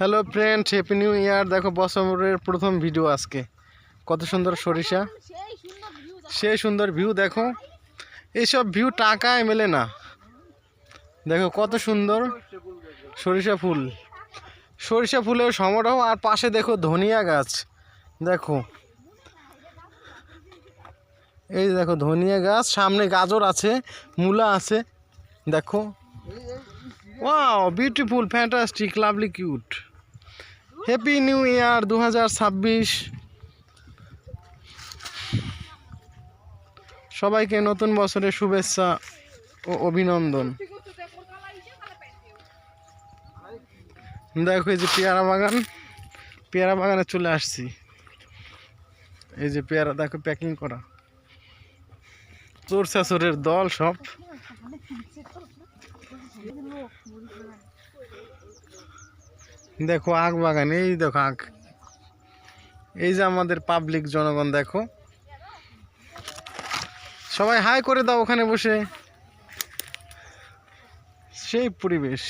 Hello friend, happy new year. দেখো বছরের প্রথম ভিডিও আজকে। কত সুন্দর সরিষা, সেই সুন্দর ভিউ। দেখো এইসব ভিউ টাকায় মেলে না। দেখো কত সুন্দর সরিষা ফুল, সরিষা ফুলের সমারোহ। আর পাশে দেখো ধনিয়া গাছ। দেখো এই দেখো ধনিয়া গাছ, সামনে গাজর আছে, মূলা আছে। দেখো wow, beautiful, fantastic, lovely, cute. Happy new year 2026। সবাইকে নতুন বছরের শুভেচ্ছা ও অভিনন্দন। দেখো এই যে পেয়ারা বাগান, পেয়ারা বাগানে চলে আসছি। এই যে পেয়ারা দেখো প্যাকিং করা, চোর শাশুড়ের দল সব। দেখো আখ বাগান, এই দেখো আখ। এই যে আমাদের পাবলিক জনগণ, দেখো সবাই হাই করে দাও ওখানে বসে, সেই পরিবেশ।